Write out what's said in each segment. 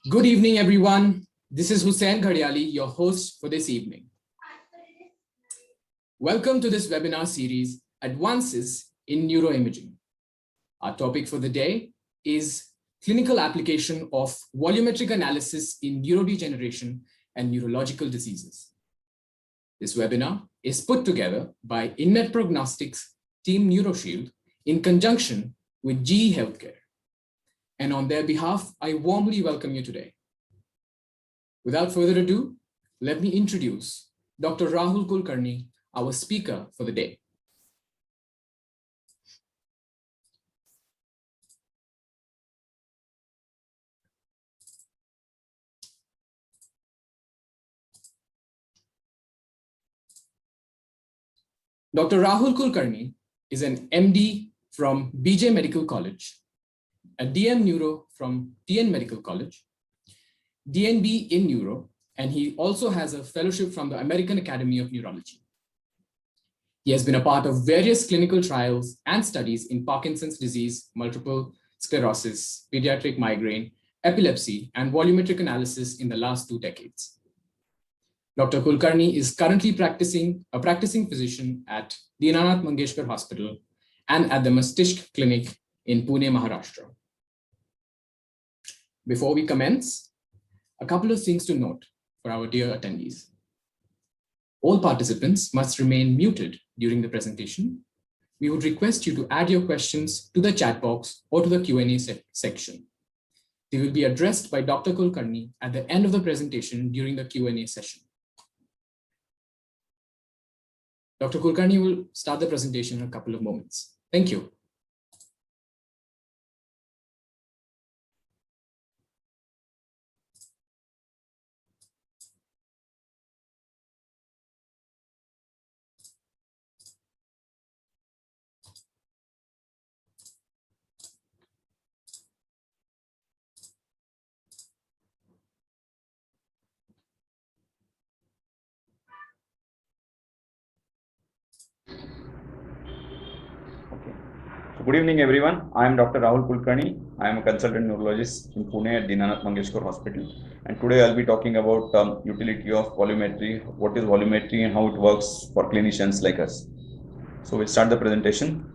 Good evening, everyone. This is Hussain Ghadiali, your host for this evening. Welcome to this webinar series, Advances in Neuroimaging. Our topic for the day is clinical application of volumetric analysis in neurodegeneration and neurological diseases. This webinar is put together by InMed Prognostics Team NeuroShield in conjunction with GE Healthcare. And on their behalf, I warmly welcome you today. Without further ado, let me introduce Dr. Rahul Kulkarni, our speaker for the day. Dr. Rahul Kulkarni is an MD from BJ Medical College, a DM Neuro from TN Medical College, DNB in Neuro, and he also has a fellowship from the American Academy of Neurology. He has been a part of various clinical trials and studies in Parkinson's disease, multiple sclerosis, pediatric migraine, epilepsy, and volumetric analysis in the last 2 decades. Dr. Kulkarni is currently a practicing physician at Dinanath Mangeshkar Hospital and at the Mastishk Clinic in Pune, Maharashtra. Before we commence, a couple of things to note for our dear attendees. All participants must remain muted during the presentation. We would request you to add your questions to the chat box or to the Q&A section. They will be addressed by Dr. Kulkarni at the end of the presentation during the Q&A session. Dr. Kulkarni will start the presentation in a couple of moments. Thank you. Good evening, everyone. I am Dr. Rahul Kulkarni. I am a consultant neurologist in Pune at Dinanath Mangeshkar Hospital. And today I'll be talking about utility of volumetry, what is volumetry and how it works for clinicians like us. So we'll start the presentation.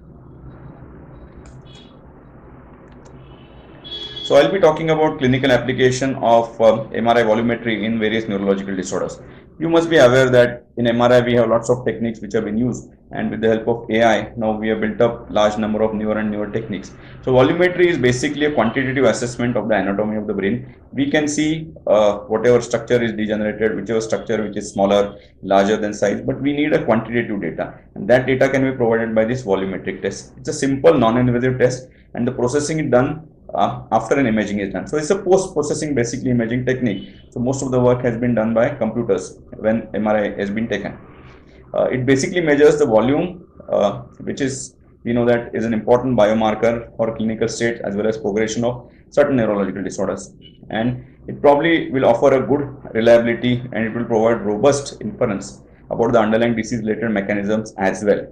So I'll be talking about clinical application of MRI volumetry in various neurological disorders. You must be aware that in MRI we have lots of techniques which have been used, and with the help of AI now we have built up large number of newer and newer techniques. So volumetry is basically a quantitative assessment of the anatomy of the brain. We can see whatever structure is degenerated, whichever structure which is smaller, larger than size, but we need a quantitative data, and that data can be provided by this volumetric test. It's a simple non-invasive test, and the processing is done after an imaging is done. So it's a post-processing basically imaging technique. So most of the work has been done by computers when MRI has been taken. It basically measures the volume, which is, we know that is an important biomarker for clinical state as well as progression of certain neurological disorders. And it probably will offer a good reliability, and it will provide robust inference about the underlying disease-related mechanisms as well.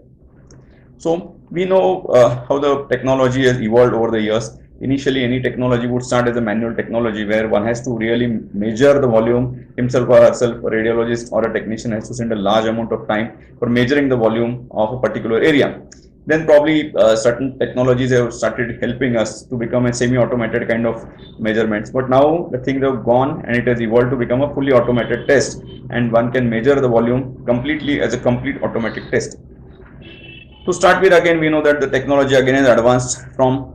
So we know how the technology has evolved over the years. Initially, any technology would start as a manual technology where one has to really measure the volume himself or herself. A radiologist or a technician has to spend a large amount of time for measuring the volume of a particular area. Then probably certain technologies have started helping us to become a semi-automated kind of measurements. But now the things have gone and it has evolved to become a fully automated test, and one can measure the volume completely as a complete automatic test. To start with, again, we know that the technology again is advanced from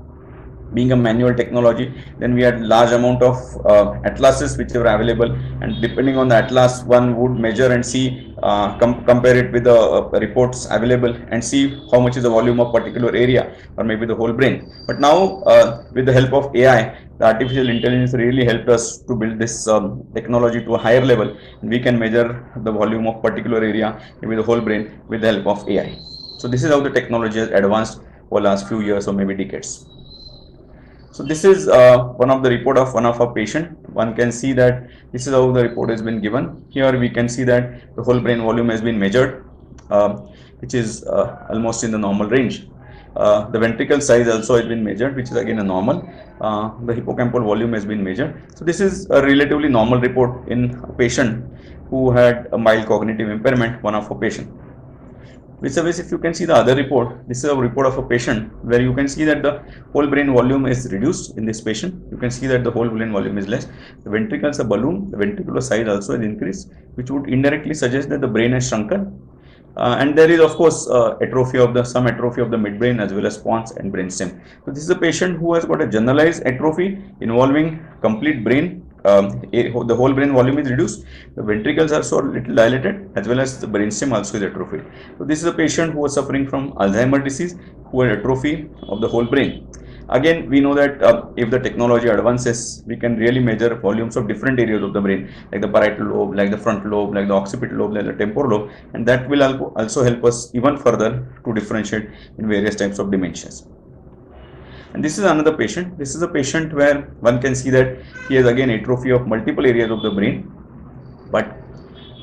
being a manual technology. Then we had large amount of atlases which were available, and depending on the atlas, one would measure and see, compare it with the reports available and see how much is the volume of particular area or maybe the whole brain. But now with the help of AI, the artificial intelligence really helped us to build this technology to a higher level, and we can measure the volume of particular area, maybe the whole brain, with the help of AI. So this is how the technology has advanced over the last few years or maybe decades. So this is one of the report of one of our patient. One can see that this is how the report has been given. Here we can see that the whole brain volume has been measured, which is almost in the normal range. The ventricle size also has been measured, which is again a normal. The hippocampal volume has been measured. So this is a relatively normal report in a patient who had a mild cognitive impairment, one of a patient. Vis-a-vis, if you can see the other report, this is a report of a patient where you can see that the whole brain volume is reduced in this patient. You can see that the whole brain volume is less. The ventricles are ballooned, the ventricular size also is increased, which would indirectly suggest that the brain has shrunken. And there is of course atrophy of the some atrophy of the midbrain as well as pons and brainstem. So this is a patient who has got a generalized atrophy involving complete brain. The whole brain volume is reduced. The ventricles are so little dilated as well as the brainstem also is atrophied. So this is a patient who was suffering from Alzheimer's disease who had atrophy of the whole brain. Again, we know that if the technology advances, we can really measure volumes of different areas of the brain, like the parietal lobe, like the frontal lobe, like the occipital lobe, like the temporal lobe, and that will also help us even further to differentiate in various types of dementias. And this is another patient. This is a patient where one can see that he has again atrophy of multiple areas of the brain, but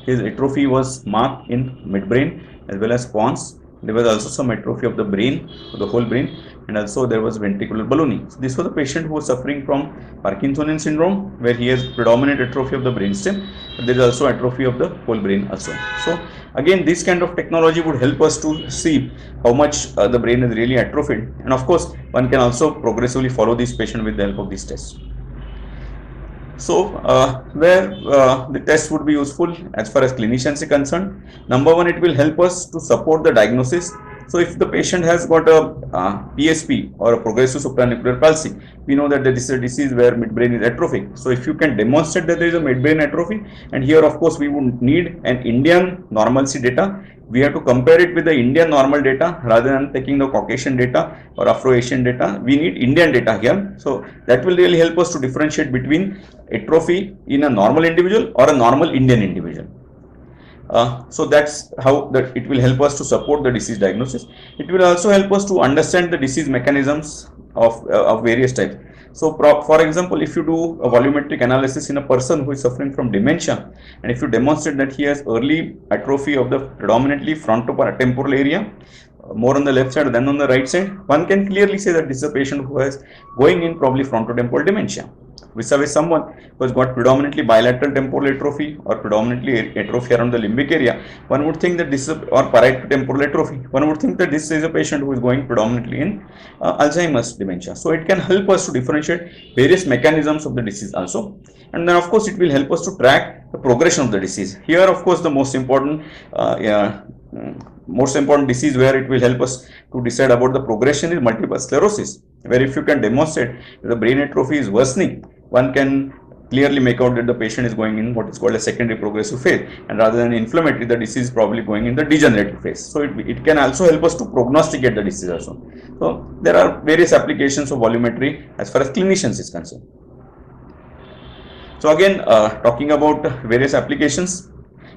his atrophy was marked in midbrain as well as pons. There was also some atrophy of the brain, of the whole brain, and also there was ventricular ballooning. So this was a patient who was suffering from Parkinsonian syndrome, where he has predominant atrophy of the brainstem, but there is also atrophy of the whole brain also. So again, this kind of technology would help us to see how much the brain is really atrophied, and of course, one can also progressively follow this patient with the help of these tests. So, where the test would be useful as far as clinicians are concerned. Number one, it will help us to support the diagnosis. So, if the patient has got a PSP or a progressive supranuclear palsy, we know that this is a disease where midbrain is atrophic. So, if you can demonstrate that there is a midbrain atrophy, and here of course we would need an Indian normalcy data. We have to compare it with the Indian normal data rather than taking the Caucasian data or Afro-Asian data. We need Indian data here. So that will really help us to differentiate between atrophy in a normal individual or a normal Indian individual. So that's how it will help us to support the disease diagnosis. It will also help us to understand the disease mechanisms of various types. So, for example, if you do a volumetric analysis in a person who is suffering from dementia, and if you demonstrate that he has early atrophy of the predominantly frontotemporal area, more on the left side than on the right side, one can clearly say that this is a patient who is going in probably frontotemporal dementia. Vis-a-vis someone who has got predominantly bilateral temporal atrophy or predominantly atrophy around the limbic area, one would think that this is or parieto-temporal atrophy. One would think that this is a patient who is going predominantly in Alzheimer's dementia. So it can help us to differentiate various mechanisms of the disease also, and then of course it will help us to track the progression of the disease. Here, of course, the most important disease where it will help us to decide about the progression is multiple sclerosis, where if you can demonstrate that the brain atrophy is worsening, one can clearly make out that the patient is going in what is called a secondary progressive phase, and rather than inflammatory, the disease is probably going in the degenerative phase. So it can also help us to prognosticate the disease also. So there are various applications of volumetry as far as clinicians is concerned. So again, talking about various applications,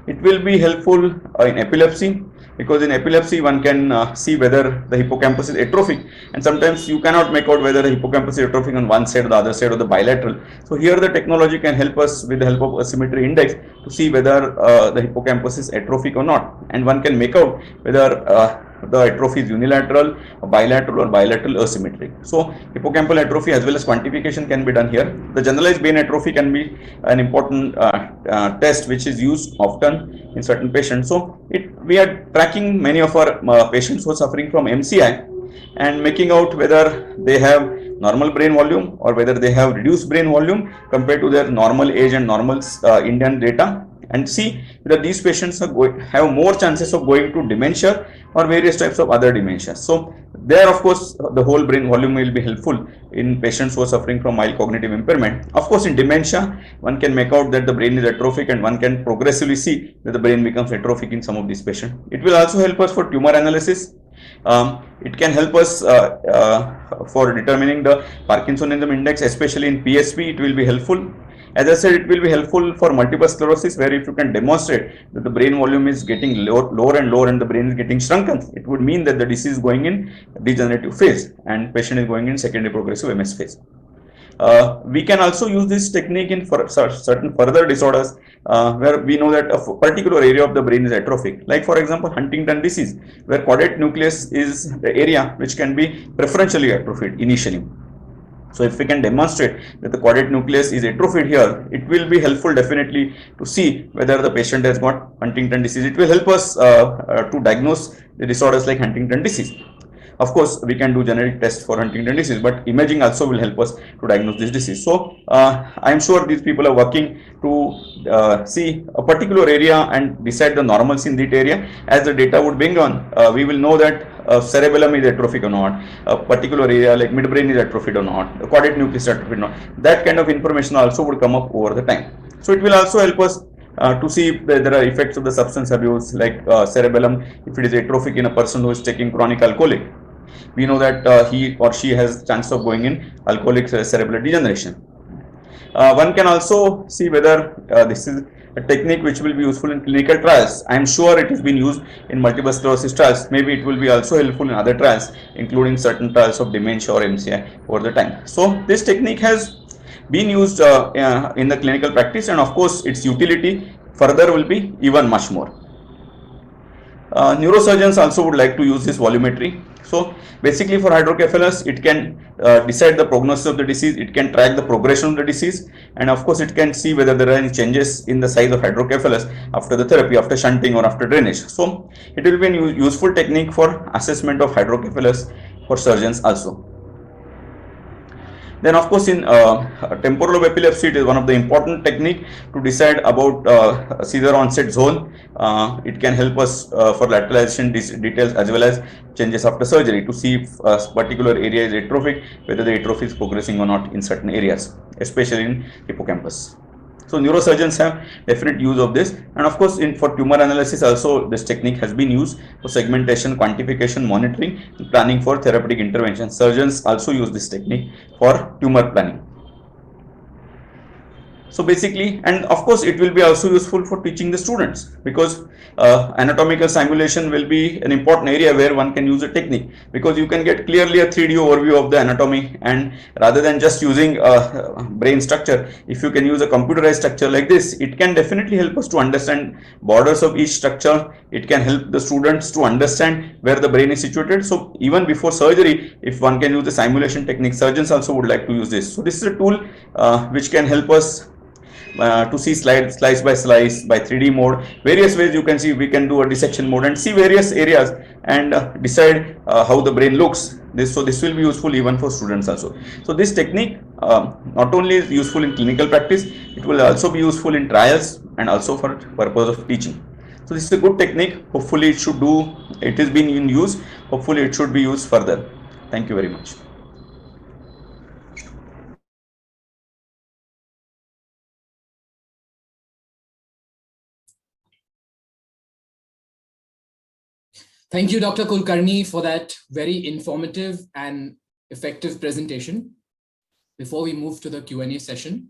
it will be helpful in epilepsy, because in epilepsy one can see whether the hippocampus is atrophic, and sometimes you cannot make out whether the hippocampus is atrophic on one side or the other side or the bilateral. So here the technology can help us with the help of asymmetry index to see whether the hippocampus is atrophic or not, and one can make out whether the atrophy is unilateral, bilateral or bilateral asymmetric. So hippocampal atrophy as well as quantification can be done here. The generalized brain atrophy can be an important test which is used often in certain patients. So we are tracking many of our patients who are suffering from MCI and making out whether they have normal brain volume or whether they have reduced brain volume compared to their normal age and normal Indian data, and see whether these patients have more chances of going to dementia or various types of other dementias. So there, of course, the whole brain volume will be helpful in patients who are suffering from mild cognitive impairment. Of course, in dementia, one can make out that the brain is atrophic, and one can progressively see that the brain becomes atrophic in some of these patients. It will also help us for tumor analysis. It can help us for determining the Parkinsonism index, especially in PSP. It will be helpful. As I said, it will be helpful for multiple sclerosis, where if you can demonstrate that the brain volume is getting lower and lower and the brain is getting shrunken, it would mean that the disease is going in degenerative phase and patient is going in secondary progressive MS phase. We can also use this technique in for certain further disorders where we know that a particular area of the brain is atrophic. Like for example, Huntington disease, where caudate nucleus is the area which can be preferentially atrophied initially. So if we can demonstrate that the caudate nucleus is atrophied here, it will be helpful definitely to see whether the patient has got Huntington disease. It will help us to diagnose the disorders like Huntington disease. Of course, we can do genetic tests for Huntington disease, but imaging also will help us to diagnose this disease. So I am sure these people are working to see a particular area and decide the normalcy in that area. As the data would bring on, we will know that cerebellum is atrophic or not, a particular area like midbrain is atrophied or not, the caudate nucleus is atrophied or not. That kind of information also would come up over the time. So it will also help us to see if there are effects of the substance abuse like cerebellum, if it is atrophic in a person who is taking chronic alcoholic. We know that he or she has chance of going in alcoholic cerebellar degeneration. One can also see whether this is a technique which will be useful in clinical trials. I am sure it has been used in multiple sclerosis trials. Maybe it will be also helpful in other trials, including certain trials of dementia or MCI over the time. So this technique has been used in the clinical practice, and of course its utility further will be even much more. Neurosurgeons also would like to use this volumetry. So basically for hydrocephalus, it can decide the prognosis of the disease, it can track the progression of the disease, and of course it can see whether there are any changes in the size of hydrocephalus after the therapy, after shunting or after drainage. So it will be a useful technique for assessment of hydrocephalus for surgeons also. Then of course in temporal lobe epilepsy, it is one of the important technique to decide about seizure onset zone. It can help us for lateralization details as well as changes after surgery to see if a particular area is atrophic, whether the atrophy is progressing or not in certain areas, especially in hippocampus. So neurosurgeons have definite use of this, and of course for tumor analysis also this technique has been used for segmentation, quantification, monitoring, and planning for therapeutic intervention. Surgeons also use this technique for tumor planning. So basically, and of course it will be also useful for teaching the students, because anatomical simulation will be an important area where one can use a technique, because you can get clearly a 3D overview of the anatomy, and rather than just using brain structure, if you can use a computerized structure like this, it can definitely help us to understand borders of each structure. It can help the students to understand where the brain is situated. So even before surgery, if one can use the simulation technique, surgeons also would like to use this. So this is a tool which can help us to see slice by slice by 3D mode, various ways you can see. We can do a dissection mode and see various areas and decide how the brain looks. So this will be useful even for students also. So this technique not only is useful in clinical practice, it will also be useful in trials and also for purpose of teaching. So this is a good technique. Hopefully it is being in use. Hopefully it should be used further. Thank you very much. Thank you, Dr. Kulkarni, for that very informative and effective presentation. Before we move to the Q&A session,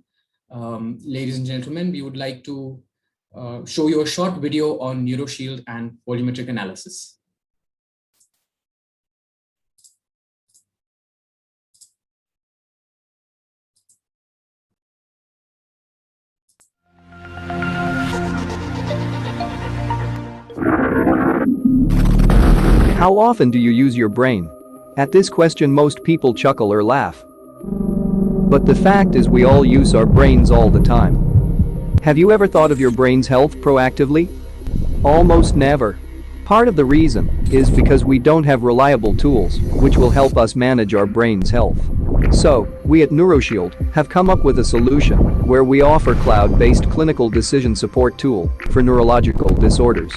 ladies and gentlemen, we would like to show you a short video on NeuroShield and volumetric analysis. How often do you use your brain? At this question most people chuckle or laugh. But the fact is we all use our brains all the time. Have you ever thought of your brain's health proactively? Almost never. Part of the reason is because we don't have reliable tools which will help us manage our brain's health. So, we at NeuroShield have come up with a solution where we offer cloud-based clinical decision support tool for neurological disorders.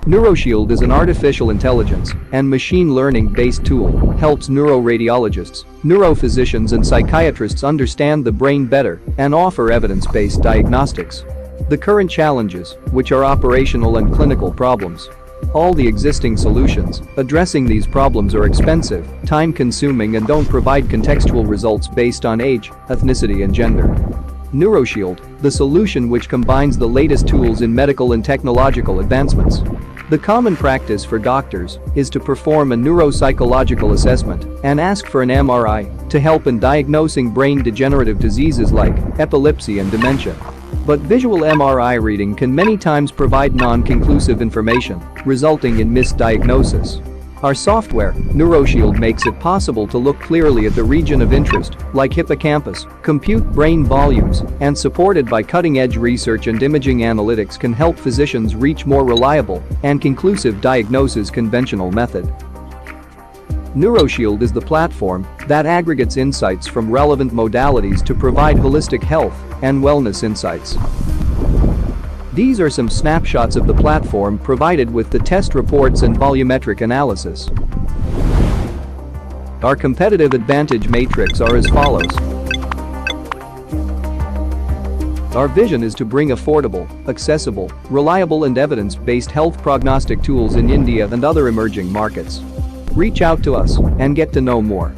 NeuroShield is an artificial intelligence and machine learning-based tool, helps neuroradiologists, neurophysicians and psychiatrists understand the brain better and offer evidence-based diagnostics. The current challenges, which are operational and clinical problems. All the existing solutions addressing these problems are expensive, time-consuming and don't provide contextual results based on age, ethnicity and gender. NeuroShield, the solution which combines the latest tools in medical and technological advancements. The common practice for doctors is to perform a neuropsychological assessment and ask for an MRI to help in diagnosing brain degenerative diseases like epilepsy and dementia. But visual MRI reading can many times provide non-conclusive information, resulting in misdiagnosis. Our software, NeuroShield, makes it possible to look clearly at the region of interest, like hippocampus, compute brain volumes, and supported by cutting-edge research and imaging analytics can help physicians reach more reliable and conclusive diagnosis conventional method. NeuroShield is the platform that aggregates insights from relevant modalities to provide holistic health and wellness insights. These are some snapshots of the platform provided with the test reports and volumetric analysis. Our competitive advantage matrix are as follows. Our vision is to bring affordable, accessible, reliable and evidence-based health prognostic tools in India and other emerging markets. Reach out to us and get to know more.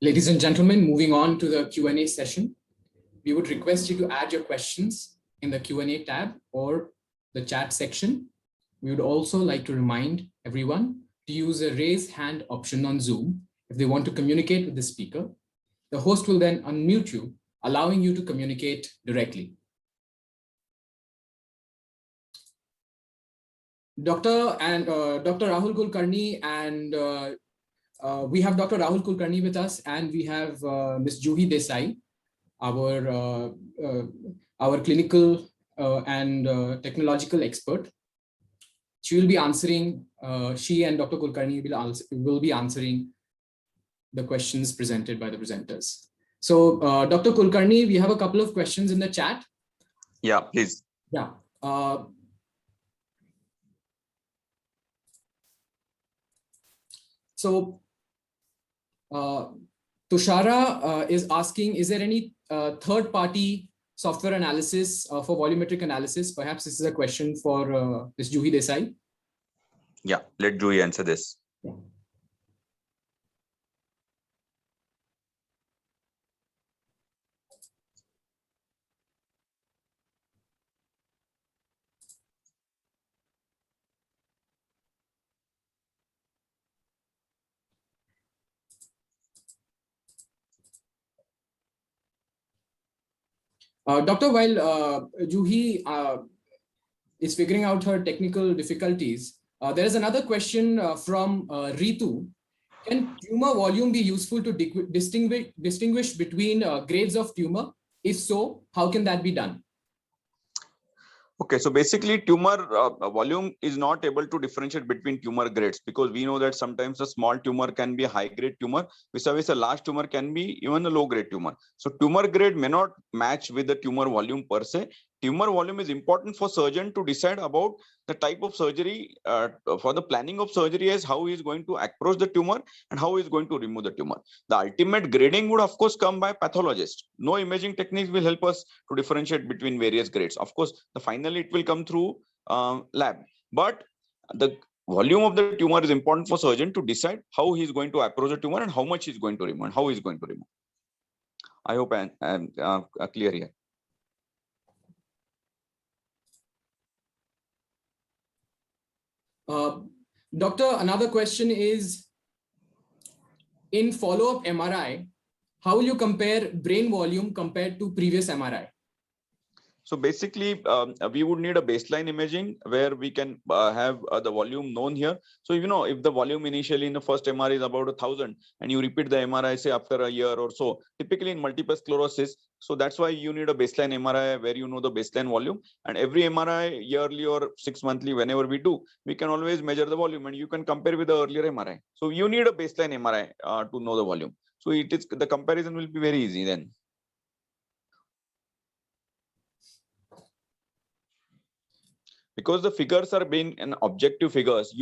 Ladies and gentlemen, moving on to the Q&A session, we would request you to add your questions in the Q&A tab or the chat section. We would also like to remind everyone to use the raise hand option on Zoom if they want to communicate with the speaker. The host will then unmute you, allowing you to communicate directly. Dr. Rahul Kulkarni, and we have Dr. Rahul Kulkarni with us, and we have Ms. Juhi Desai, our clinical and technological expert. She will be answering, she and Dr. Kulkarni will be answering the questions presented by the presenters. So Dr. Kulkarni, we have a couple of questions in the chat. Yeah, please. Yeah. So Tushara is asking, is there any third-party software analysis for volumetric analysis? Perhaps this is a question for Ms. Juhi Desai. Yeah, let Juhi answer this. Yeah. Doctor, while Juhi is figuring out her technical difficulties, there is another question from Ritu. Can tumor volume be useful to distinguish between grades of tumor? If so, how can that be done? Okay, so basically tumor volume is not able to differentiate between tumor grades, because we know that sometimes a small tumor can be a high grade tumor, vis-a-vis a large tumor can be even a low grade tumor. So tumor grade may not match with the tumor volume per se. Tumor volume is important for surgeon to decide about the type of surgery, for the planning of surgery, as how he is going to approach the tumor and how he is going to remove the tumor. The ultimate grading would of course come by pathologist. No imaging techniques will help us to differentiate between various grades. Of course, finally it will come through lab, but the volume of the tumor is important for surgeon to decide how he is going to approach the tumor and how much he is going to remove and how he is going to remove. I hope I am clear here. Doctor, another question is, in follow-up MRI, how will you compare brain volume compared to previous MRI? So basically, we would need a baseline imaging where we can have the volume known here. So, you know, if the volume initially in the first MRI is about 1,000 and you repeat the MRI, say after a year or so, typically in multiple sclerosis. So that's why you need a baseline MRI where you know the baseline volume, and every MRI yearly or 6 monthly, whenever we do, we can always measure the volume and you can compare with the earlier MRI. So you need a baseline MRI to know the volume. So it is, the comparison will be very easy then. Because the figures are being an objective figures,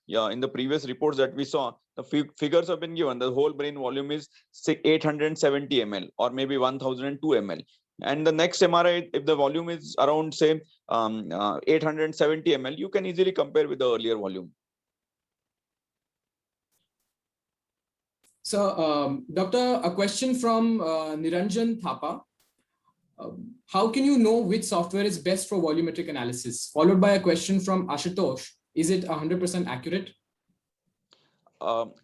yeah, in the previous reports that we saw, the figures have been given. The whole brain volume is say 870 ml or maybe 1002 ml. And the next MRI, if the volume is around say 870 ml, you can easily compare with the earlier volume. So, Doctor, a question from Niranjan Thapa. How can you know which software is best for volumetric analysis? Followed by a question from Ashutosh. Is it 100% accurate?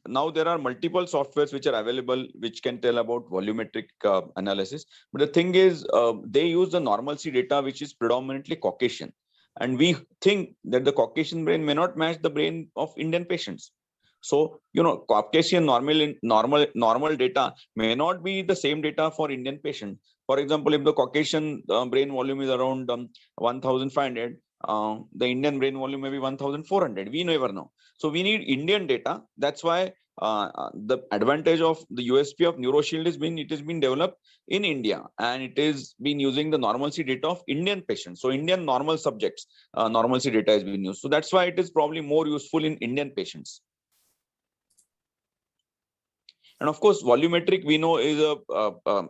Now there are multiple softwares which are available which can tell about volumetric analysis. But the thing is, they use the normalcy data which is predominantly Caucasian. And we think that the Caucasian brain may not match the brain of Indian patients. So, Caucasian normal data may not be the same data for Indian patient. For example, if the Caucasian brain volume is around 1,500, the Indian brain volume may be 1,400. We never know. So we need Indian data. That's why the advantage of the USP of NeuroShield is it has been developed in India, and it is been using the normalcy data of Indian patients. So Indian normal subjects, normalcy data has been used. So that's why it is probably more useful in Indian patients. And of course, volumetric we know is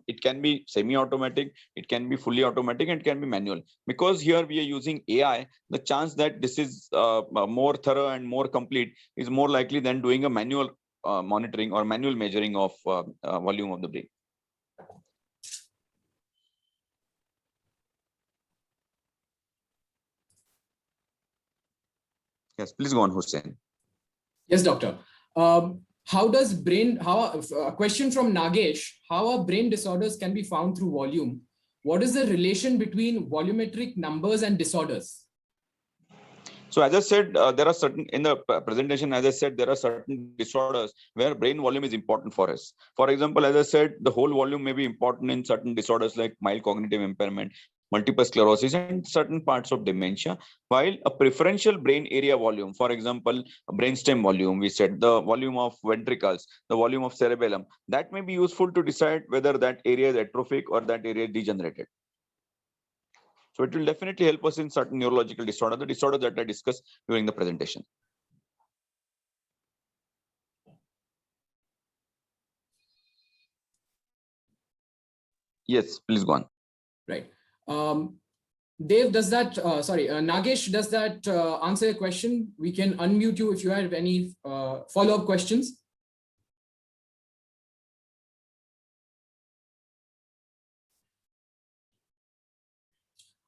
it can be semi-automatic, it can be fully automatic, and it can be manual. Because here we are using AI, the chance that this is more thorough and more complete is more likely than doing a manual monitoring or manual measuring of volume of the brain. Yes, please go on, Hussein. Yes, doctor. A question from Nagesh, how are brain disorders can be found through volume? What is the relation between volumetric numbers and disorders? So as I said, there are certain, in the presentation, as I said, there are certain disorders where brain volume is important for us. For example, as I said, the whole volume may be important in certain disorders like mild cognitive impairment, multiple sclerosis, and certain parts of dementia, while a preferential brain area volume, for example, brainstem volume, we said the volume of ventricles, the volume of cerebellum, that may be useful to decide whether that area is atrophic or that area is degenerated. So it will definitely help us in certain neurological disorder, the disorder that I discussed during the presentation. Yes, please go on. Right. Dave, does that, Nagesh, does that answer your question? We can unmute you if you have any follow-up questions.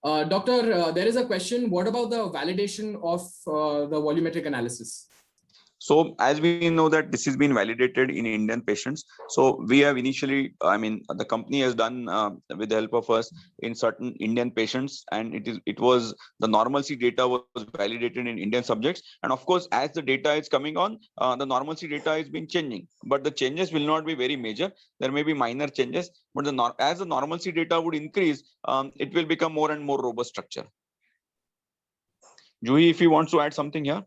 Doctor, there is a question. What about the validation of the volumetric analysis? So as we know that this has been validated in Indian patients. So we have initially, the company has done with the help of us in certain Indian patients, and it was the normalcy data was validated in Indian subjects. And of course, as the data is coming on, the normalcy data has been changing, but the changes will not be very major. There may be minor changes, but as the normalcy data would increase, it will become more and more robust structure. Juhi, if you want to add something here.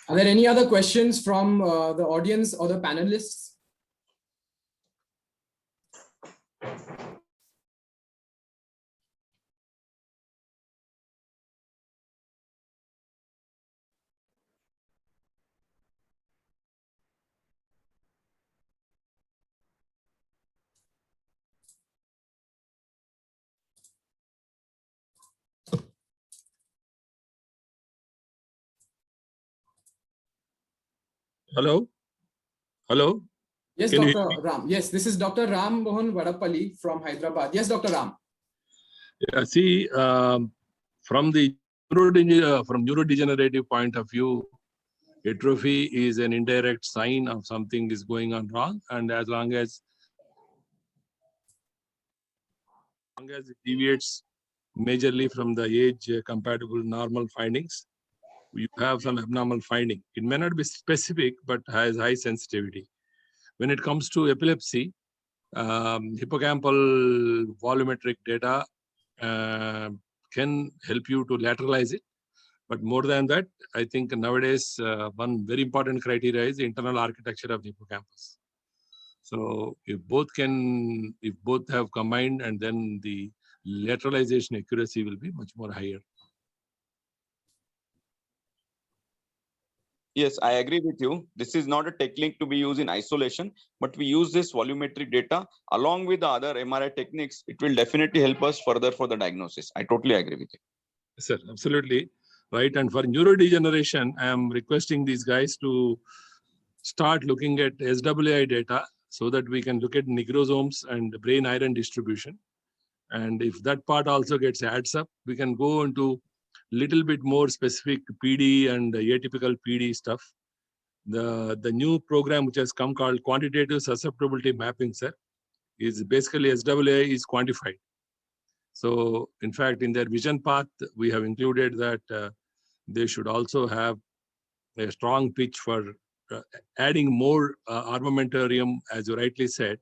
Are there any other questions from the audience or the panelists? Hello? Hello? Yes, Dr. Ram. Yes, this is Dr. Ram Mohan Vadapalli from Hyderabad. Yes, Dr. Ram. Yeah, see, from the neurodegenerative point of view, atrophy is an indirect sign of something is going on wrong, and as long as it deviates majorly from the age compatible normal findings, you have some abnormal finding. It may not be specific, but has high sensitivity. When it comes to epilepsy, hippocampal volumetric data can help you to lateralize it. But more than that, I think nowadays one very important criteria is the internal architecture of the hippocampus. So if both have combined, and then the lateralization accuracy will be much more higher. Yes, I agree with you. This is not a technique to be used in isolation, but we use this volumetric data along with the other MRI techniques. It will definitely help us further for the diagnosis. I totally agree with you. Sir, absolutely right. And for neurodegeneration, I am requesting these guys to start looking at SWI data so that we can look at nigrosomes and brain iron distribution. And if that part also adds up, we can go into little bit more specific PD and atypical PD stuff. The new program which has come called quantitative susceptibility mapping, sir, is basically SWI is quantified. So in fact, in their vision path, we have included that they should also have a strong pitch for adding more armamentarium, as you rightly said,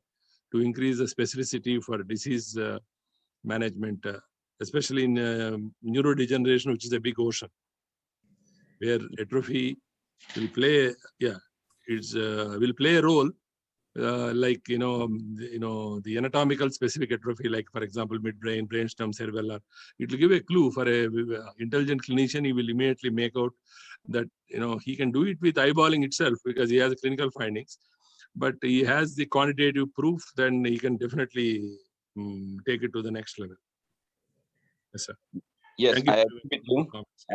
to increase the specificity for disease management, especially in neurodegeneration, which is a big ocean, where atrophy will play, will play a role, like the anatomical specific atrophy, like for example midbrain, brainstem, cerebellar. It will give a clue for a intelligent clinician. He will immediately make out that he can do it with eyeballing itself because he has clinical findings, but he has the quantitative proof. Then he can definitely take it to the next level. Yes, sir. Yes, I agree with you comments.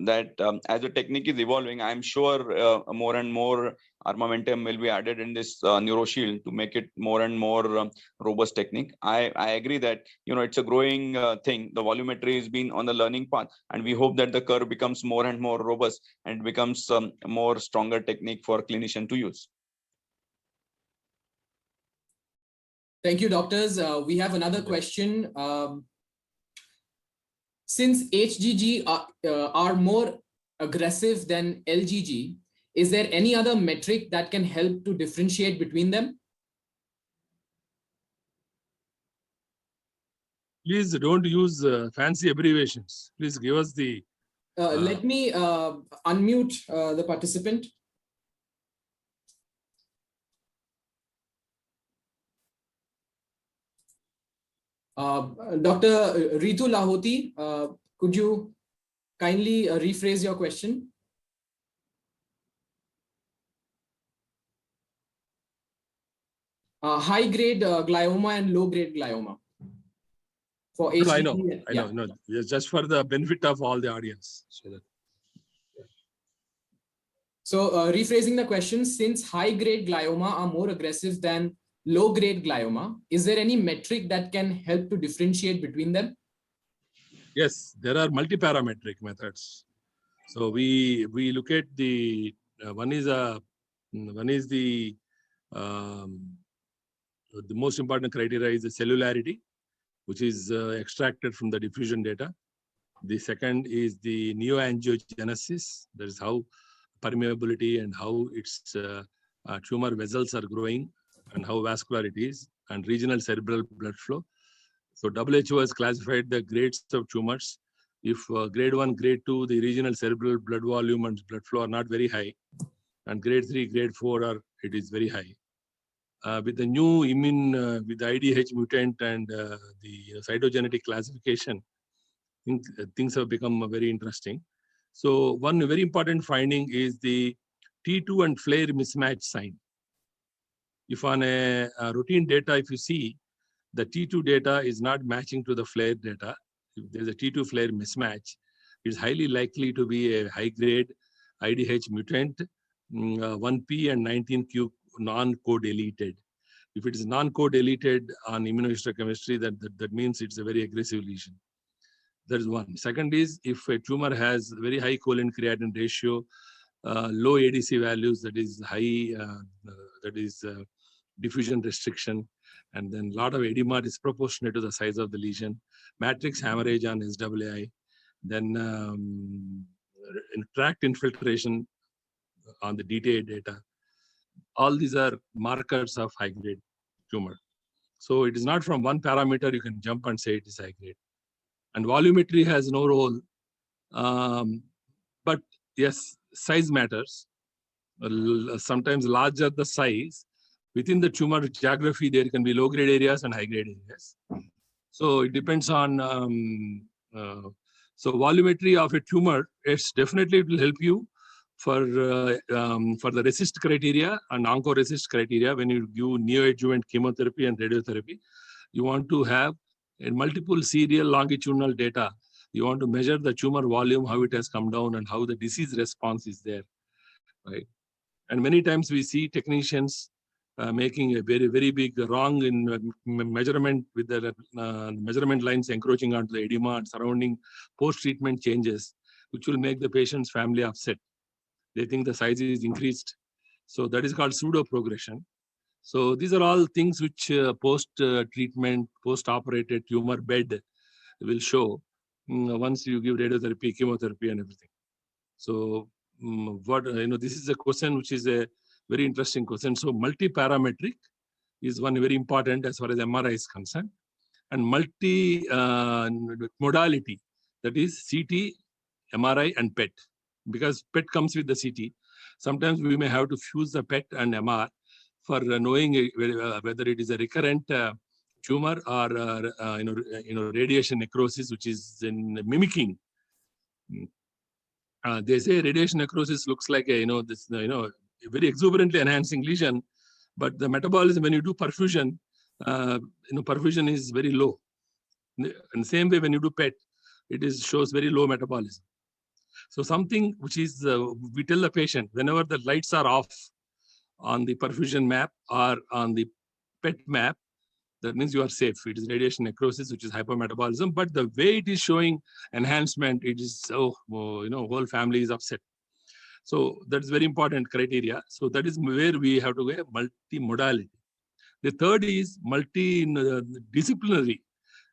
that as the technique is evolving, I'm sure more and more armamentum will be added in this NeuroShield to make it more and more robust technique. I agree that it's a growing thing. The volumetry has been on the learning path, and we hope that the curve becomes more and more robust and becomes a more stronger technique for clinician to use. Thank you, doctors. We have another question. Since HGG are more aggressive than LGG, is there any other metric that can help to differentiate between them? Please don't use fancy abbreviations. Please give us the... Let me unmute the participant. Dr. Ritu Lahoti, could you kindly rephrase your question? High-grade glioma and low-grade glioma. For HGG, I know. No, just for the benefit of all the audience. So rephrasing the question, since high-grade glioma are more aggressive than low-grade glioma, is there any metric that can help to differentiate between them? Yes, there are multi-parametric methods. So we look at the one is the most important criteria is the cellularity, which is extracted from the diffusion data. The second is the neoangiogenesis. That is how permeability and how its tumor vessels are growing and how vascular it is, and regional cerebral blood flow. So WHO has classified the grades of tumors. If grade 1, grade 2, the regional cerebral blood volume and blood flow are not very high, and grade 3, grade 4 it is very high. With the new with the IDH mutant and the cytogenetic classification, things have become very interesting. So one very important finding is the T2 and flare mismatch sign. If on a routine data, if you see, the T2 data is not matching to the flare data, if there's a T2 flare mismatch, it's highly likely to be a high-grade IDH mutant, 1P and 19Q non-codeleted. If it is non-codeleted on immunohistochemistry, that means it's a very aggressive lesion. That is one. Second is, if a tumor has very high choline creatinine ratio, low ADC values, that is high, diffusion restriction, and then a lot of edema disproportionate to the size of the lesion, matrix hemorrhage on SWI, then tract infiltration on the DTA data. All these are markers of high-grade tumor. So it is not from one parameter you can jump and say it is high-grade. And volumetry has no role. But yes, size matters. Sometimes larger the size, within the tumor geography, there can be low-grade areas and high-grade areas. So it depends on, so volumetry of a tumor, it's definitely, it will help you for the RECIST criteria and onco-RECIST criteria. When you give neoadjuvant chemotherapy and radiotherapy, you want to have a multiple serial longitudinal data. You want to measure the tumor volume, how it has come down and how the disease response is there, right? And many times we see technicians making a very, very big wrong in measurement with the measurement lines encroaching onto the edema and surrounding post-treatment changes, which will make the patient's family upset. They think the size is increased. So that is called pseudo-progression. So these are all things which post-treatment, post-operated tumor bed will show once you give radiotherapy, chemotherapy and everything. So this is a question which is a very interesting question. So multi-parametric is one very important as far as MRI is concerned, and multi-modality, that is CT, MRI and PET, because PET comes with the CT. Sometimes we may have to fuse the PET and MR for knowing whether it is a recurrent tumor or radiation necrosis, which is in mimicking. They say radiation necrosis looks like a very exuberantly enhancing lesion, but the metabolism when you do perfusion, perfusion is very low. In the same way, when you do PET, it shows very low metabolism. So something which is we tell the patient whenever the lights are off on the perfusion map or on the PET map, that means you are safe. It is radiation necrosis, which is hypermetabolism. But the way it is showing enhancement, it is whole family is upset. So that's very important criteria. So that is where we have to go multi-modality. The third is multidisciplinary.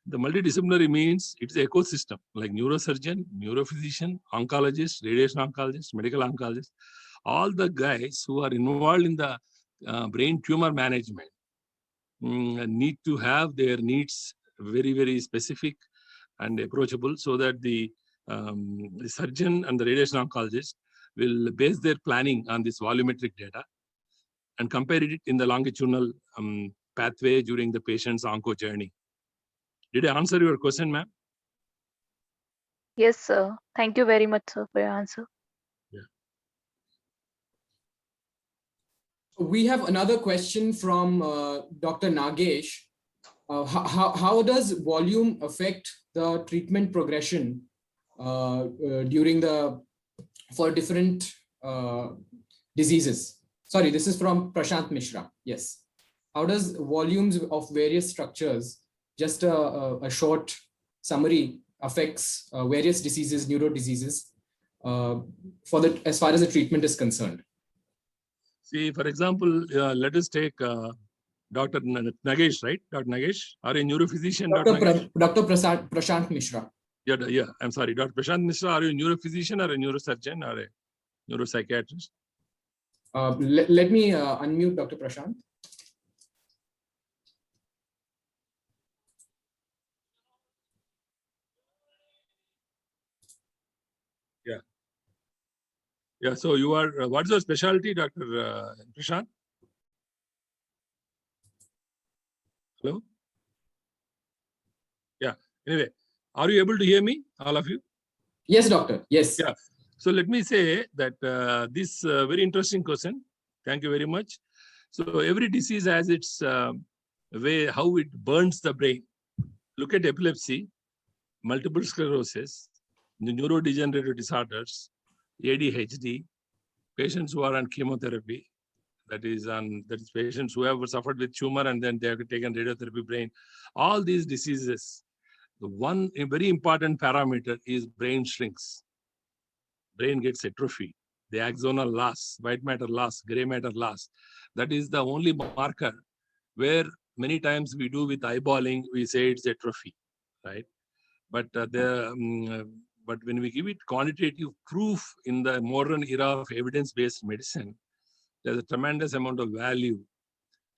The multidisciplinary means it's an ecosystem like neurosurgeon, neurophysician, oncologist, radiation oncologist, medical oncologist. All the guys who are involved in the brain tumor management need to have their needs very, very specific and approachable, so that the surgeon and the radiation oncologist will base their planning on this volumetric data and compare it in the longitudinal pathway during the patient's onco journey. Did I answer your question, ma'am? Yes, sir. Thank you very much, sir, for your answer. We have another question from Dr. Nagesh. How does volume affect the treatment progression for different diseases? Sorry, this is from Prashant Mishra. Yes. How does volumes of various structures, just a short summary, affects various diseases, neuro diseases, as far as the treatment is concerned? See, for example, let us take Dr. Nagesh, right? Dr. Nagesh, are you a neurophysician? Dr. Prashant Mishra. Yeah, I'm sorry. Dr. Prashant Mishra, are you a neurophysician or a neurosurgeon or a neuropsychiatrist? Let me unmute Dr. Prashant. Yeah, so you are, what's your specialty, Dr. Prashant? Hello? Yeah, anyway, are you able to hear me, all of you? Yes, doctor, yes. Yeah, so let me say that this very interesting question, thank you very much. So every disease has its way, how it burns the brain. Look at epilepsy, multiple sclerosis, the neurodegenerative disorders, ADHD, patients who are on chemotherapy, that is patients who have suffered with tumor and then they have taken radiotherapy brain. All these diseases, a very important parameter is brain shrinks. Brain gets atrophy, the axonal loss, white matter loss, gray matter loss. That is the only marker where many times we do with eyeballing, we say it's atrophy, right? But but when we give it quantitative proof in the modern era of evidence-based medicine, there's a tremendous amount of value,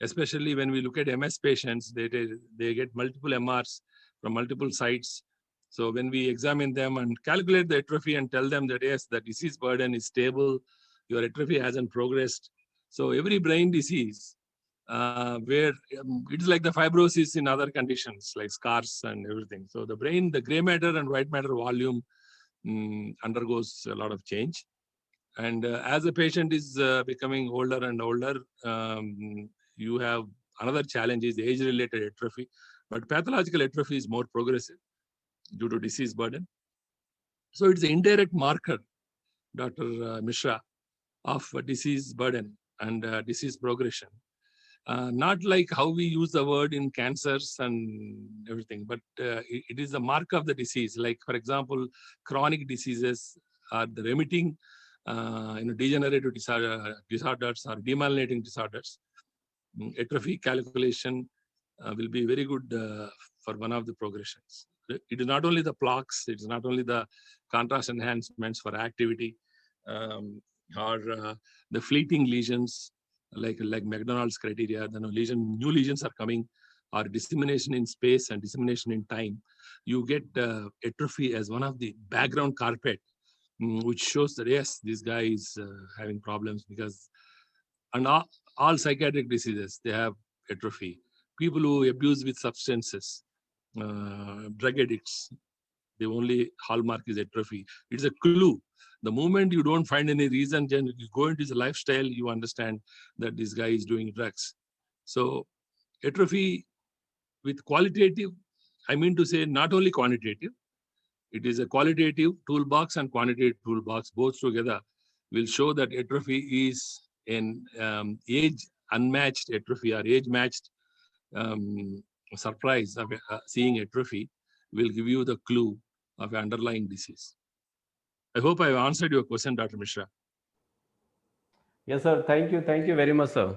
especially when we look at MS patients. They get multiple MRs from multiple sites, So when we examine them and calculate the atrophy and tell them that yes, the disease burden is stable, your atrophy hasn't progressed. So every brain disease, where it's like the fibrosis in other conditions like scars and everything. So the brain, the gray matter and white matter volume undergoes a lot of change. And as the patient is becoming older and older, you have another challenge is age-related atrophy. But pathological atrophy is more progressive due to disease burden. So it's an indirect marker, Dr. Mishra, of disease burden and disease progression. Not like how we use the word in cancers and everything, but it is the mark of the disease. Like, for example, chronic diseases are the remitting degenerative disorders or demyelinating disorders. Atrophy calculation will be very good for one of the progressions. It is not only the plaques, it is not only the contrast enhancements for activity or the fleeting lesions like McDonald's criteria. The new lesions are coming, or dissemination in space and dissemination in time. You get atrophy as one of the background carpet, which shows that yes, this guy is having problems because, and all psychiatric diseases, they have atrophy. People who abuse with substances, drug addicts, the only hallmark is atrophy. It's a clue. The moment you don't find any reason, then you go into his lifestyle, you understand that this guy is doing drugs. So atrophy with qualitative, I mean to say not only quantitative, it is a qualitative toolbox and quantitative toolbox, both together will show that atrophy is an age unmatched atrophy or age matched surprise of seeing atrophy will give you the clue of underlying disease. I hope I have answered your question, Dr. Mishra. Yes, sir. Thank you. Thank you very much, sir.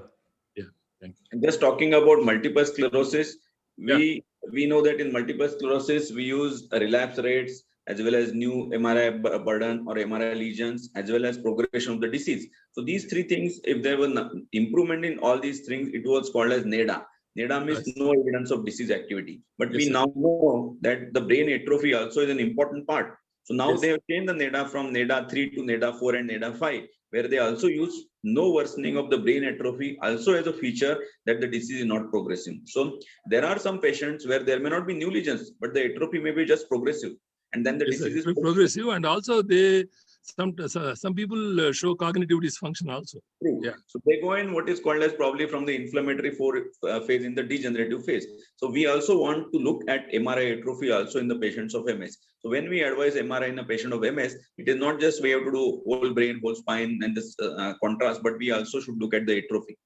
Yeah, thank you. And just talking about multiple sclerosis, we know that in multiple sclerosis, we use relapse rates as well as new MRI burden or MRI lesions, as well as progression of the disease. So these three things, if there was improvement in all these things, it was called as NEDA. NEDA means no evidence of disease activity. But we now know that the brain atrophy also is an important part. So now they have changed the NEDA from NEDA 3 to NEDA 4 and NEDA 5, where they also use no worsening of the brain atrophy also as a feature that the disease is not progressing. So there are some patients where there may not be new lesions, but the atrophy may be just progressive. And then the disease is progressive, and also some people show cognitive dysfunction also. True. Yeah. So they go in what is called as probably from the inflammatory phase in the degenerative phase. So we also want to look at MRI atrophy also in the patients of MS. So when we advise MRI in a patient of MS, it is not just we have to do whole brain, whole spine and this contrast, but we also should look at the atrophy.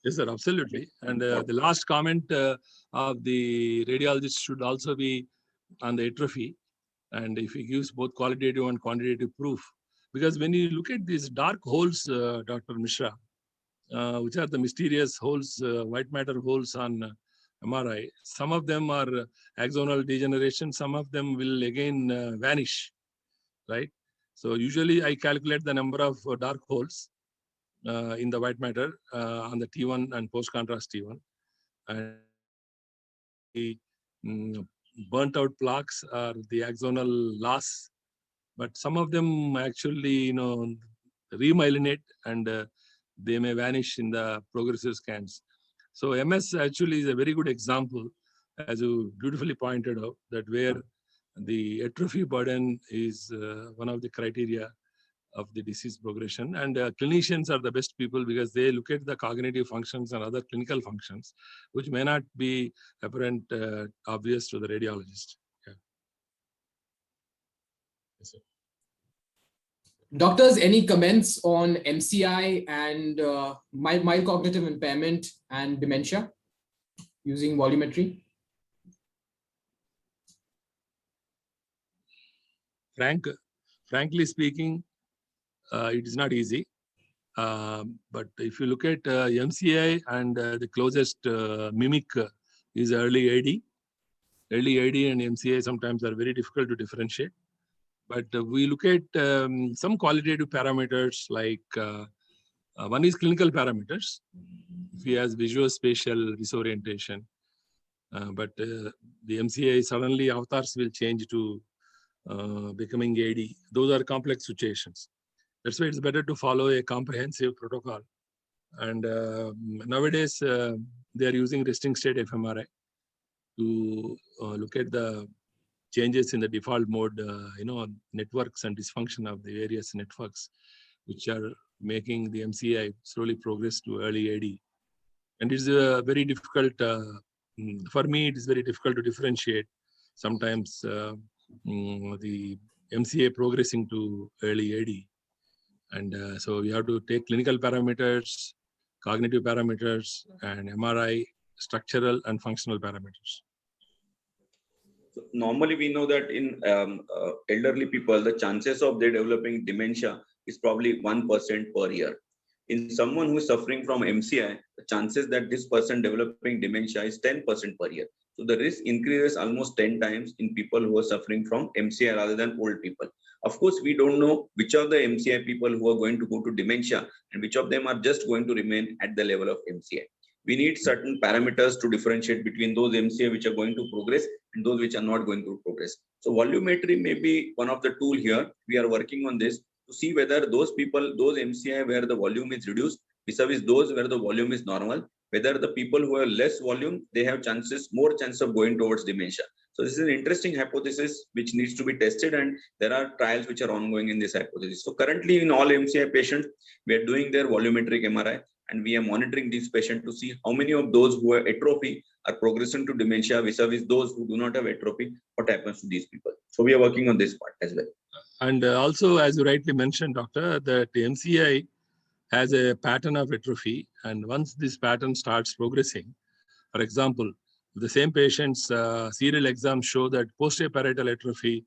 Yes, sir, absolutely. And the last comment of the radiologist should also be on the atrophy. And if he gives both qualitative and quantitative proof, because when you look at these dark holes, Dr. Mishra, which are the mysterious holes, white matter holes on MRI, some of them are axonal degeneration, some of them will again vanish, right? So usually I calculate the number of dark holes in the white matter on the T1 and post-contrast T1. And the burnt out plaques are the axonal loss, but some of them actually, remyelinate and they may vanish in the progressive scans. So MS actually is a very good example, as you beautifully pointed out, that where the atrophy burden is one of the criteria of the disease progression. And clinicians are the best people because they look at the cognitive functions and other clinical functions, which may not be apparent, obvious to the radiologist. Yeah. Yes, sir. Doctors, any comments on MCI and mild cognitive impairment and dementia using volumetry? Frankly speaking, it is not easy. But if you look at MCI and the closest mimic is early AD. Early AD and MCI sometimes are very difficult to differentiate. But we look at some qualitative parameters like one is clinical parameters. If he has visuospatial disorientation, but the MCI suddenly avatars will change to becoming AD. Those are complex situations. That's why it's better to follow a comprehensive protocol. And nowadays, they are using resting state fMRI to look at the changes in the default mode, networks and dysfunction of the various networks, which are making the MCI slowly progress to early AD. And it's very difficult, for me, it is very difficult to differentiate sometimes the MCA progressing to early AD. And so we have to take clinical parameters, cognitive parameters, and MRI, structural and functional parameters. So normally, we know that in elderly people, the chances of they developing dementia is probably 1% per year. In someone who is suffering from MCI, the chances that this person developing dementia is 10% per year. So the risk increases almost 10 times in people who are suffering from MCI rather than old people. Of course, we don't know which of the MCI people who are going to go to dementia and which of them are just going to remain at the level of MCI. We need certain parameters to differentiate between those MCI which are going to progress and those which are not going to progress. So volumetry may be one of the tool here. We are working on this to see whether those people, those MCI where the volume is reduced, vis-a-vis those where the volume is normal, whether the people who have less volume, they have more chance of going towards dementia. So this is an interesting hypothesis which needs to be tested, and there are trials which are ongoing in this hypothesis. So currently in all MCI patients, we are doing their volumetric MRI, and we are monitoring these patients to see how many of those who have atrophy are progressing to dementia vis-a-vis those who do not have atrophy, what happens to these people. So we are working on this part as well. And also, as you rightly mentioned, doctor, that MCI has a pattern of atrophy. And once this pattern starts progressing, for example, the same patient's serial exams show that posterior parietal atrophy,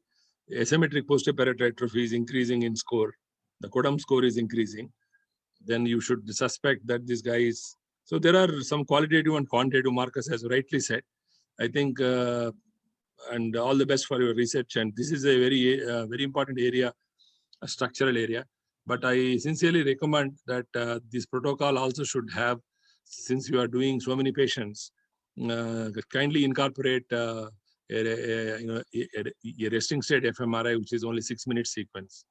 asymmetric posterior parietal atrophy is increasing in score. The Kodam score is increasing. Then you should suspect that this guy is. So there are some qualitative and quantitative markers, as you rightly said. I think, and all the best for your research. And this is a very important area, a structural area. But I sincerely recommend that this protocol also should have, since you are doing so many patients, kindly incorporate a resting state fMRI, which is only 6-minute sequence.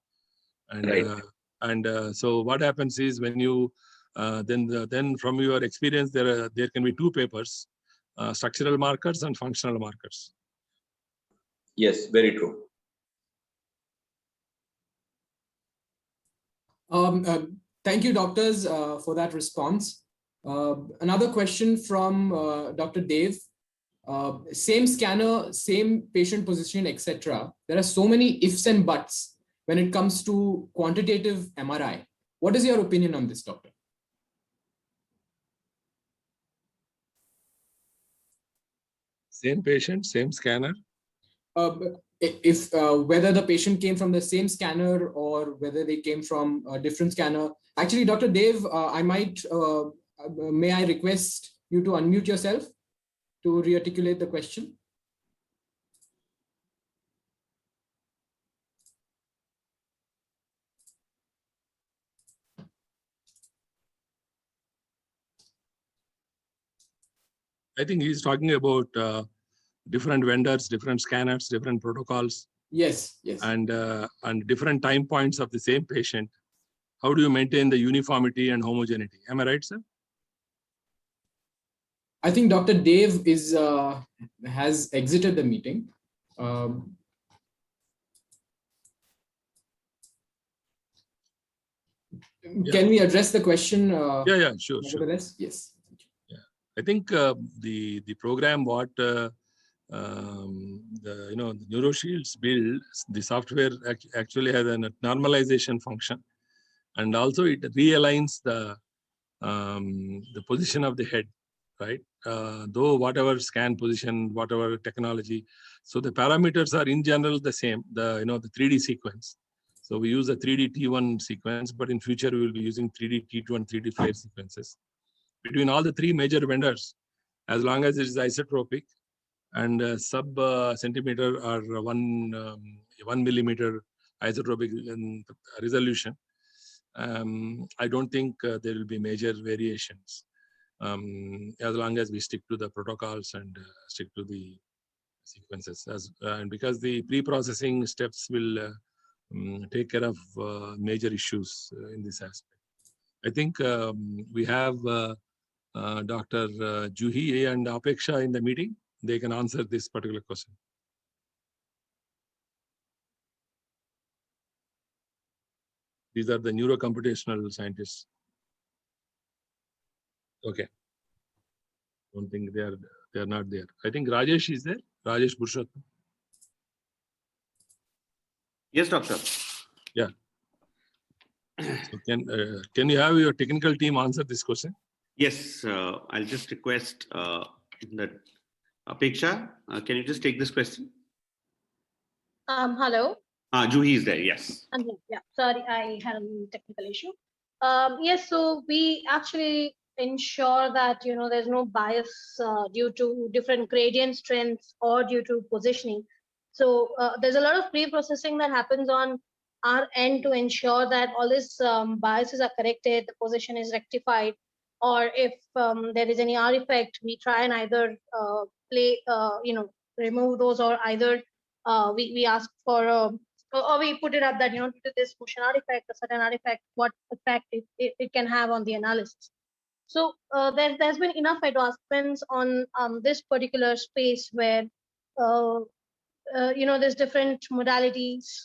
And Right. So what happens is when you then from your experience, there can be two papers, structural markers and functional markers. Yes, very true. Thank you, doctors, for that response. Another question from Dr. Dev. Same scanner, same patient position, etc. There are so many ifs and buts when it comes to quantitative MRI. What is your opinion on this, doctor? Same patient, same scanner. If whether the patient came from the same scanner or whether they came from a different scanner. Actually, Dr. Dev, may I request you to unmute yourself to rearticulate the question? I think he's talking about different vendors, different scanners, different protocols. Yes, yes. And different time points of the same patient. How do you maintain the uniformity and homogeneity? Am I right, sir? I think Dr. Dev has exited the meeting. Can we address the question? Yeah, sure. Yes. Yeah, I think the program what the NeuroShields build, the software actually has a normalization function, and also it realigns the position of the head, right? Though whatever scan position, whatever technology, so the parameters are in general the same. The 3D sequence. So we use a 3D T1 sequence, but in future we will be using 3D T2 and 3D FLAIR sequences. Between all the three major vendors, as long as it is isotropic and sub centimeter or 1 millimeter isotropic resolution, I don't think there will be major variations. as long as we stick to the protocols and stick to the sequences. And because the pre-processing steps will take care of major issues in this aspect. I think we have Dr. Juhi and Apeksha in the meeting. They can answer this particular question. These are the neurocomputational scientists. Okay. Don't think they are not there. I think Rajesh is there. Rajesh Purushottam. Yes, doctor. Yeah. So can you have your technical team answer this question? Yes, I'll just request that Apeksha, can you just take this question? Hello. Juhi is there, yes. Yeah, sorry, I had a technical issue. Yes, so we actually ensure that, there's no bias due to different gradient strengths or due to positioning. So there's a lot of pre-processing that happens on our end to ensure that all these biases are corrected, the position is rectified, or if there is any artifact, we try and either remove those, or either we ask for or we put it up that, to this motion artifact, a certain artifact, what effect it can have on the analysis. So there's been enough advancements on this particular space where, there's different modalities,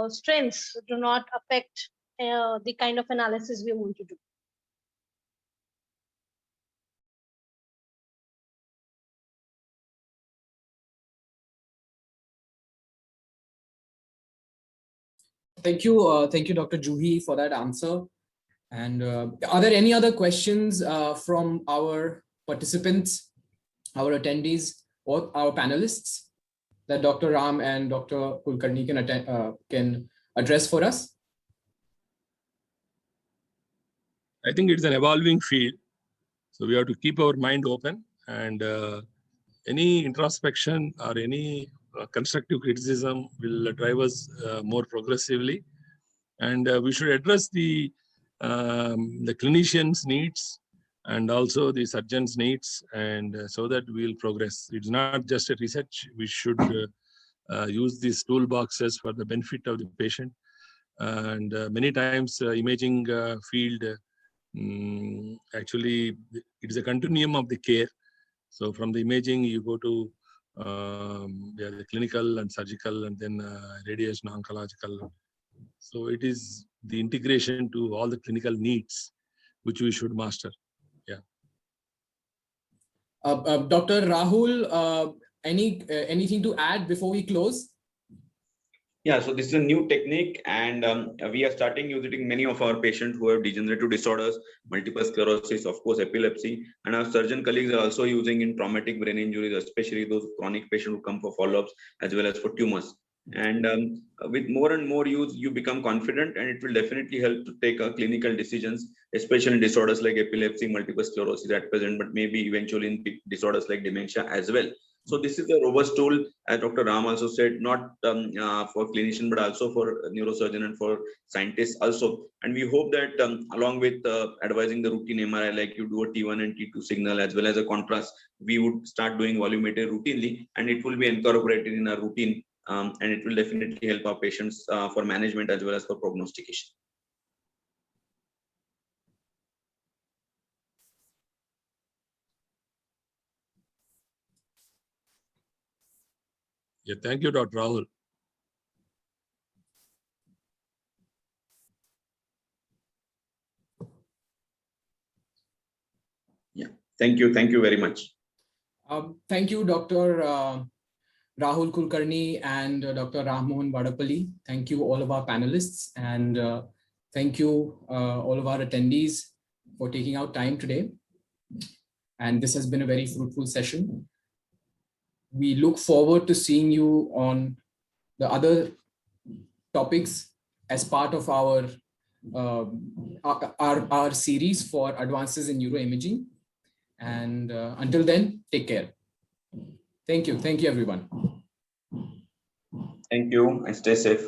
strengths do not affect the kind of analysis we want to do. Thank you, Dr. Juhi, for that answer. And are there any other questions from our participants, our attendees, or our panelists that Dr. Ram and Dr. Kulkarni can address for us? I think it's an evolving field, so we have to keep our mind open, and any introspection or any constructive criticism will drive us more progressively, and we should address the clinicians' needs and also the surgeons' needs, and so that we will progress. It's not just a research. We should use these toolboxes for the benefit of the patient, and many times imaging field actually it is a continuum of the care. So from the imaging you go to the clinical and surgical, and then radiation oncological. So it is the integration to all the clinical needs which we should master. Yeah. Dr. Rahul, anything to add before we close? Yeah, so this is a new technique, and we are starting using many of our patients who have degenerative disorders, multiple sclerosis, of course, epilepsy, and our surgeon colleagues are also using in traumatic brain injuries, especially those chronic patients who come for follow-ups as well as for tumors. And with more and more use, you become confident, and it will definitely help to take clinical decisions, especially in disorders like epilepsy, multiple sclerosis at present, but maybe eventually in disorders like dementia as well. So this is a robust tool, as Dr. Ram also said, not for clinician, but also for neurosurgeon and for scientists also. And we hope that along with advising the routine MRI, like you do a T1 and T2 signal as well as a contrast, we would start doing volumetry routinely, and it will be incorporated in our routine, and it will definitely help our patients for management as well as for prognostication. Yeah, thank you, Dr. Rahul. Yeah, thank you very much. Thank you, Dr. Rahul Kulkarni and Dr. Ram Mohan Vadapalli. Thank you, all of our panelists, and thank you, all of our attendees, for taking out time today. And this has been a very fruitful session. We look forward to seeing you on the other topics as part of our series for advances in neuroimaging. And until then, take care. Thank you. Thank you, everyone. Thank you, and stay safe.